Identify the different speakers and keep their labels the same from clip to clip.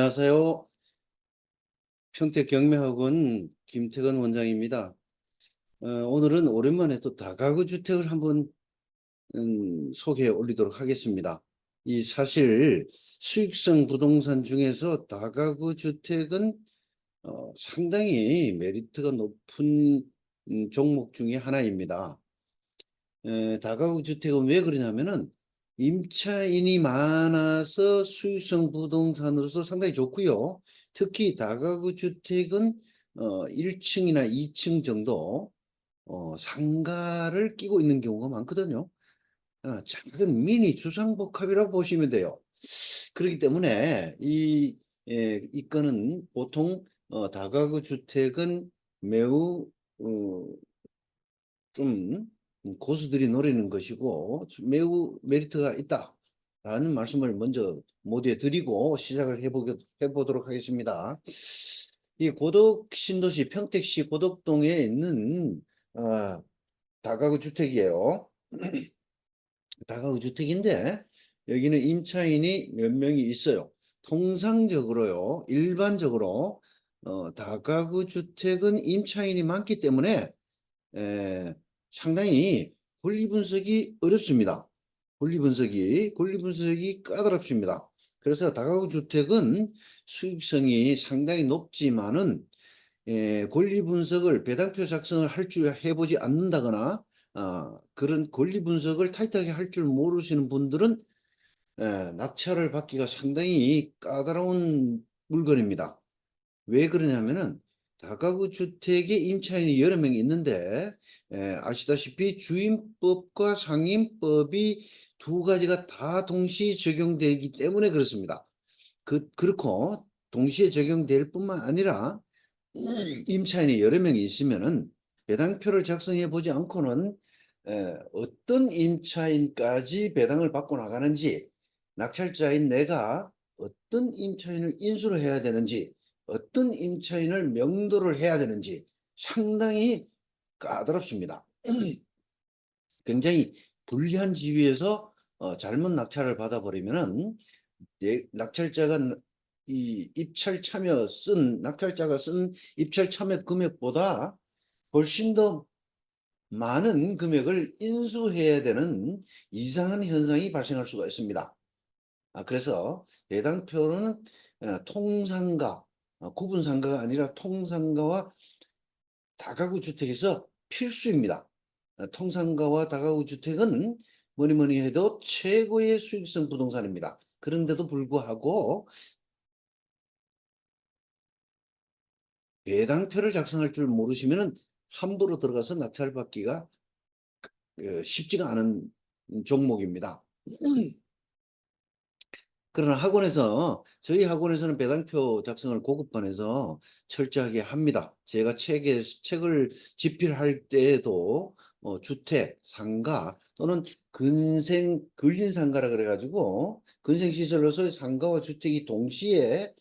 Speaker 1: 안녕하세요. 평택경매학원 김태건 원장입니다. 오늘은 오랜만에 또 다가구 주택을 한번 소개해 올리도록 하겠습니다. 이 사실 수익성 부동산 중에서 다가구 주택은 상당히 메리트가 높은 종목 중에 하나입니다. 다가구 주택은 왜 그러냐면은 임차인이 많아서 수익성 부동산으로서 상당히 좋고요. 특히 다가구 주택은 1층이나 2층 정도 상가를 끼고 있는 경우가 많거든요. 작은 미니 주상복합이라고 보시면 돼요. 그렇기 때문에 이 건은 보통 다가구 주택은 매우 좀 고수들이 노리는 것이고 매우 메리트가 있다라는 말씀을 먼저 모두에 드리고 시작을 해보도록 하겠습니다. 이 고덕 신도시 평택시 고덕동에 있는 다가구 주택이에요. 다가구 주택인데 여기는 임차인이 몇 명이 있어요. 통상적으로요, 일반적으로 다가구 주택은 임차인이 많기 때문에 에, 상당히 권리 분석이 어렵습니다. 권리 분석이 까다롭습니다. 그래서 다가구 주택은 수익성이 상당히 높지만은 권리 분석을 배당표 작성을 할 줄 해보지 않는다거나 그런 권리 분석을 타이트하게 할 줄 모르시는 분들은 낙찰을 받기가 상당히 까다로운 물건입니다. 왜 그러냐면은 다가구 주택에 임차인이 여러 명 있는데 아시다시피 주임법과 상임법이 두 가지가 다 동시 적용되기 때문에 그렇습니다. 그렇고 동시에 적용될 뿐만 아니라 임차인이 여러 명이 있으면은 배당표를 작성해 보지 않고는 어떤 임차인까지 배당을 받고 나가는지, 낙찰자인 내가 어떤 임차인을 인수를 해야 되는지, 어떤 임차인을 명도를 해야 되는지 상당히 까다롭습니다. 굉장히 불리한 지위에서 잘못 낙찰을 받아버리면은 낙찰자가 이 입찰 참여 낙찰자가 쓴 입찰 참여 금액보다 훨씬 더 많은 금액을 인수해야 되는 이상한 현상이 발생할 수가 있습니다. 그래서 배당표는 통상가, 구분상가가 아니라 통상가와 다가구 주택에서 필수입니다. 통상가와 다가구 주택은 뭐니 해도 최고의 수익성 부동산입니다. 그런데도 불구하고 배당표를 작성할 줄 모르시면은 함부로 들어가서 낙찰받기가 쉽지가 않은 종목입니다. 그러나 저희 학원에서는 배당표 작성을 고급반에서 철저하게 합니다. 제가 책을 집필할 때에도 주택, 상가 또는 근생상가라 그래가지고 근생시설로서의 상가와 주택이 동시에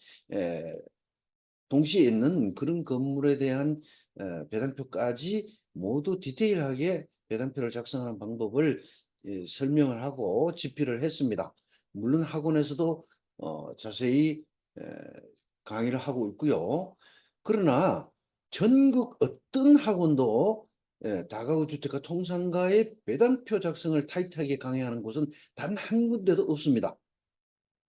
Speaker 1: 있는 그런 건물에 대한 배당표까지 모두 디테일하게 배당표를 작성하는 방법을 설명을 하고 집필을 했습니다. 물론 학원에서도 자세히 강의를 하고 있고요. 그러나 전국 어떤 학원도 다가구 주택과 통상가의 배당표 작성을 타이트하게 강의하는 곳은 단 한 군데도 없습니다.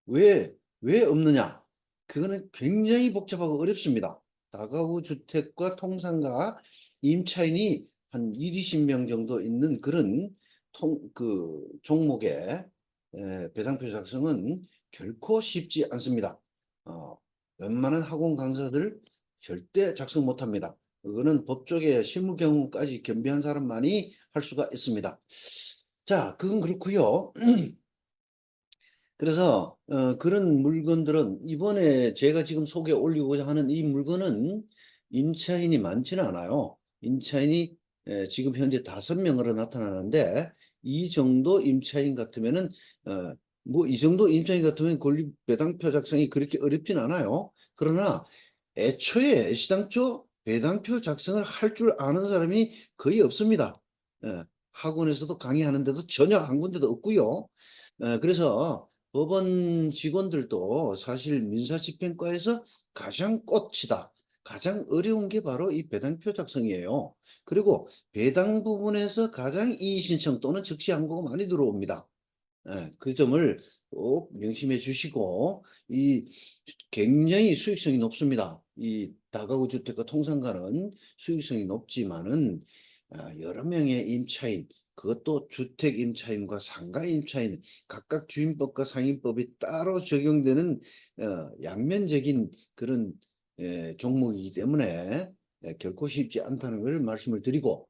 Speaker 1: 왜 없느냐? 그거는 굉장히 복잡하고 어렵습니다. 다가구 주택과 통상가 임차인이 한 20명 정도 있는 그런 종목의 배당표 작성은 결코 쉽지 않습니다. 웬만한 학원 강사들 절대 작성 못합니다. 그거는 법조계 실무 경험까지 겸비한 사람만이 할 수가 있습니다. 자, 그건 그렇고요. 그래서 그런 물건들은 이번에 제가 지금 소개 올리고자 하는 이 물건은 임차인이 많지는 않아요. 임차인이 지금 현재 5명으로 나타나는데 이 정도 임차인 같으면은 뭐 이 정도 임차인 같으면 권리 배당표 작성이 그렇게 어렵진 않아요. 그러나 애시당초 배당표 작성을 할 줄 아는 사람이 거의 없습니다. 학원에서도 강의하는데도 전혀 한 군데도 없고요. 그래서 법원 직원들도 사실 민사집행과에서 가장 꽃이다. 가장 어려운 게 바로 이 배당표 작성이에요. 그리고 배당 부분에서 가장 이의신청 또는 즉시 항고가 많이 들어옵니다. 예, 그 점을 꼭 명심해 주시고, 이 굉장히 수익성이 높습니다. 이 다가구 주택과 통상가는 수익성이 높지만은 여러 명의 임차인, 그것도 주택 임차인과 상가 임차인, 각각 주임법과 상임법이 따로 적용되는 양면적인 그런 종목이기 때문에 결코 쉽지 않다는 걸 말씀을 드리고,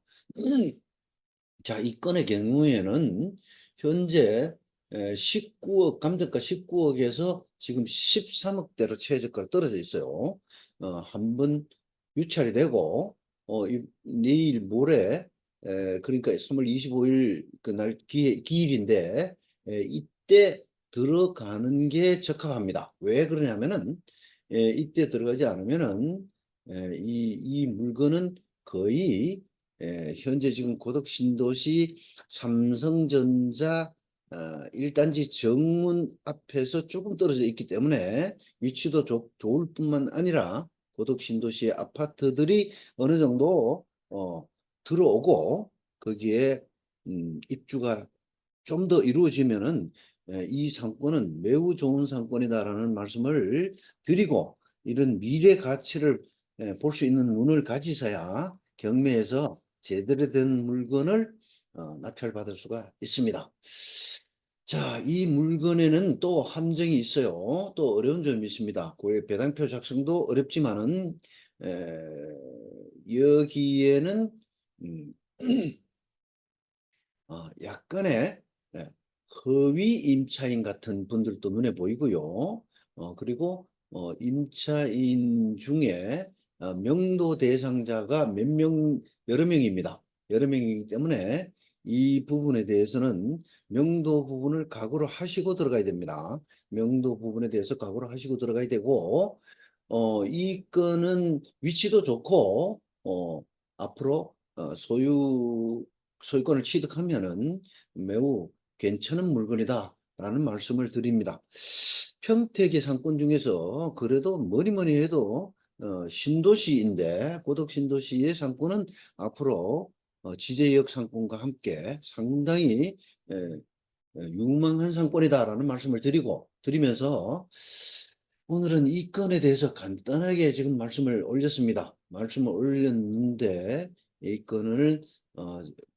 Speaker 1: 자, 이 건의 경우에는 현재 19억, 감정가 19억에서 지금 13억대로 최저가로 떨어져 있어요. 한 번 유찰이 되고, 내일 모레, 그러니까 3월 25일 그날 기일인데, 이때 들어가는 게 적합합니다. 왜 그러냐면은, 이때 들어가지 않으면은, 이 물건은 거의 현재 지금 고덕신도시 삼성전자 1단지 정문 앞에서 조금 떨어져 있기 때문에 위치도 좋을 뿐만 아니라 고덕신도시의 아파트들이 어느 정도 들어오고 거기에 입주가 좀 더 이루어지면은 이 상권은 매우 좋은 상권이다라는 말씀을 드리고, 이런 미래 가치를 볼 수 있는 눈을 가지셔야 경매에서 제대로 된 물건을 낙찰받을 수가 있습니다. 자, 이 물건에는 또 함정이 있어요. 또 어려운 점이 있습니다. 그 배당표 작성도 어렵지만은 여기에는 음, 약간의 예, 허위 임차인 같은 분들도 눈에 보이고요. 그리고 임차인 중에 명도 대상자가 여러 명입니다. 여러 명이기 때문에 이 부분에 대해서는 명도 부분을 각오를 하시고 들어가야 됩니다. 명도 부분에 대해서 각오를 하시고 들어가야 되고, 이 건은 위치도 좋고, 앞으로 소유권을 취득하면은 매우 괜찮은 물건이다라는 말씀을 드립니다. 평택의 상권 중에서 그래도 뭐니 해도 신도시인데, 고덕 신도시의 상권은 앞으로 지제역 상권과 함께 상당히 유망한 상권이다라는 말씀을 드리면서 오늘은 이 건에 대해서 간단하게 지금 말씀을 올렸습니다. 말씀을 올렸는데 이 건을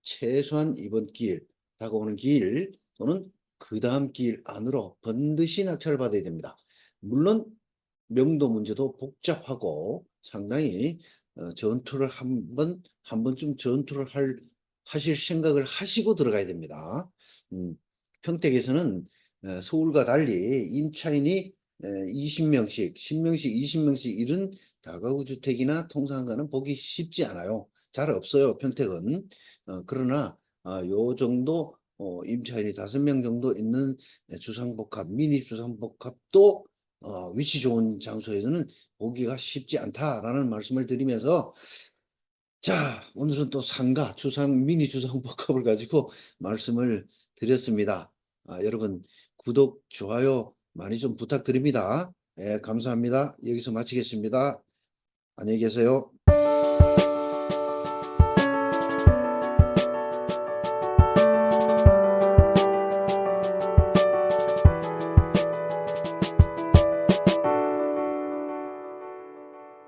Speaker 1: 최소한 이번 기일, 다가오는 기일 또는 그 다음 기일 안으로 반드시 낙찰을 받아야 됩니다. 물론 명도 문제도 복잡하고 상당히 전투를 한 번쯤 전투를 하실 생각을 하시고 들어가야 됩니다. 평택에서는 서울과 달리 임차인이 20명씩, 10명씩, 20명씩 이런 다가구 주택이나 통상가는 보기 쉽지 않아요. 잘 없어요, 평택은. 그러나 요 정도 임차인이 5명 정도 있는 주상복합, 미니 주상복합도 위치 좋은 장소에서는 보기가 쉽지 않다라는 말씀을 드리면서, 자, 오늘은 또 상가, 미니 주상복합을 가지고 말씀을 드렸습니다. 여러분, 구독, 좋아요 많이 좀 부탁드립니다. 감사합니다. 여기서 마치겠습니다. 안녕히 계세요.